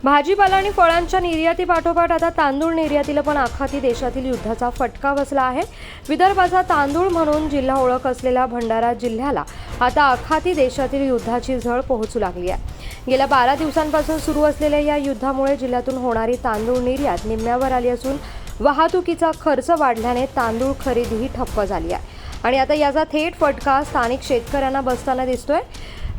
भाजीपाला आणि फळांच्या निर्यातीपाठोपाठ आता तांदूळ निर्यातीला पण आखाती देशातील युद्धाचा फटका बसला आहे। विदर्भाचा तांदूळ म्हणून जिल्हा ओळख असलेल्या भंडारा जिल्ह्याला आता आखाती देशातील युद्धाची झळ पोहोचू लागली आहे। गेल्या 12 दिवसांपासून सुरू असलेल्या या युद्धामुळे जिल्ह्यातून होणारी तांदूळ निर्यात निम्म्यावर आली असून वाहतुकीचा खर्च वाढल्याने तांदूळ खरेदीही ठप्प झाली आहे आणि आता याचा थेट फटका स्थानिक शेतकऱ्यांना बसताना दिसतोय।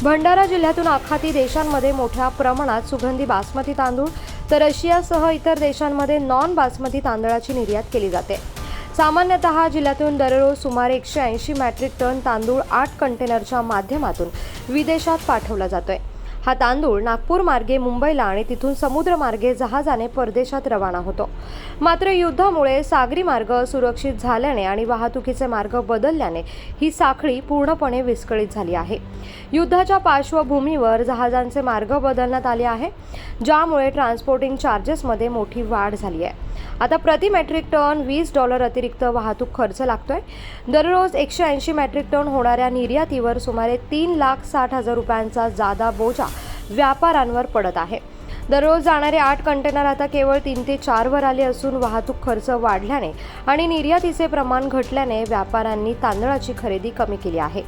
भंडारा जिल्ह्यातून आखाती देशांमध्ये मोठ्या प्रमाणात सुगंधी बासमती तांदूळ तर रशियासह इतर देशांमध्ये नॉन बासमती तांदळाची निर्यात केली जाते। सामान्यतः जिल्ह्यातून दररोज सुमारे 180 मेट्रिक टन तांदूळ 8 कंटेनरच्या माध्यमातून विदेशात पाठवला जातोय। हा तांदूळ नागपूर मार्गे मुंबईला आणि तिथून समुद्र मार्गे जहाजाने परदेशात रवाना होतो। मात्र युद्धामुळे सागरी मार्ग सुरक्षित झाल्याने आणि वाहतुकीचे मार्ग बदलल्याने ही साखळी पूर्णपणे विस्कळीत झाली आहे। युद्धाच्या पार्श्वभूमीवर जहाजांचे मार्ग बदलण्यात आले आहे, ज्यामुळे ट्रान्सपोर्टिंग चार्जेसमध्ये मोठी वाढ झाली आहे। आता प्रति मेट्रिक टन $20 अतिरिक्त वाहतूक खर्च लागतोय। दररोज 180 मेट्रिक टन होणाऱ्या निर्यातीवर सुमारे 3,60,000 रुपयांचा जादा बोजा व्यापाऱ्यांवर पडत आहे। दररोज जाणारे 8 कंटेनर आता केवळ 3 ते 4 वर आले असून वाहतूक खर्च वाढल्याने आणि निर्यातीचे प्रमाण घटल्याने व्यापाऱ्यांनी तांदळाची खरेदी कमी केली आहे।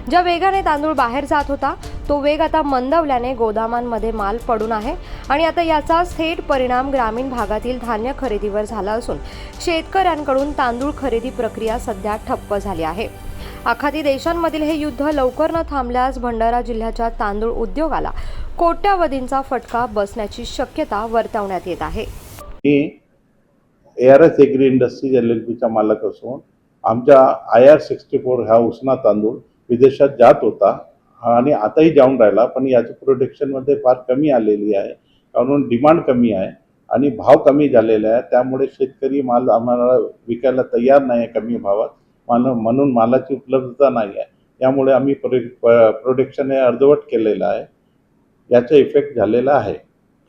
ज्या वेगाने तांदूळ बाहेर जात होता तो वेग आता मंदावल्याने गोदामांमध्ये माल पडून आहे आणि आता याचाच थेट परिणाम ग्रामीण भागातील धान्य खरेदीवर झाला असून शेतकऱ्यांकडून तांदूळ खरेदी प्रक्रिया सध्या ठप्प झाली आहे। आखाती देशांमधील हे युद्ध लवकर न थांबल्यास भंडारा जिल्ह्याच्या तांदूळ उद्योगाला कोट्यावधींचा फटका बसण्याची शक्यता वर्तवण्यात येत आहे। मी ARS एग्री इंडस्ट्रीज LLPचा मालक असून आमच्या IR64 हा उसना तांदूळ विदेशात जात होता आणि आताही जाऊन राहिला, पण याच्या प्रोडक्शनमध्ये फार कमी आलेली आहे कारण डिमांड कमी आहे आणि भाव कमी झालेला आहे। त्यामुळे शेतकरी माल आम्हाला विकायला तयार नाही आहे कमी भावात, म्हणून मालाची उपलब्धता नाही आहे। यामुळे आम्ही प्रोडक्शन हे अर्धवट केलेलं आहे। याचा इफेक्ट झालेला आहे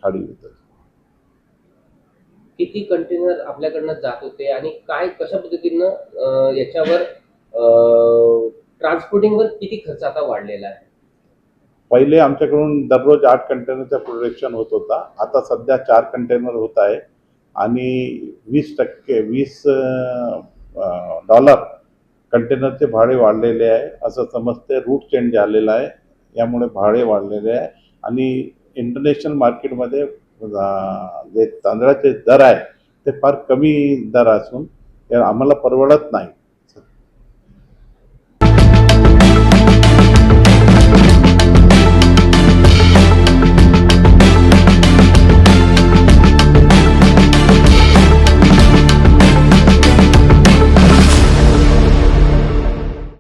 खाडी युद्धाचा। किती कंटेनर आपल्याकडनं जात होते आणि काय कशा पद्धतीनं याच्यावर ट्रान्सपोर्टिंगवर किती खर्च आता वाढलेला आहे? पहिले आमच्याकडून दररोज 8 कंटेनरचा प्रोडक्शन होत होता, आता सध्या 4 कंटेनर होत आहे आणि 20 डॉलर कंटेनरचे भाडे वाढलेले आहे असं समजते। रूट चेंज झालेला आहे, यामुळे भाडे वाढलेले आहे आणि इंटरनॅशनल मार्केटमध्ये जे तांदळाचे दर आहे ते फार कमी दर असून आम्हाला परवडत नाही।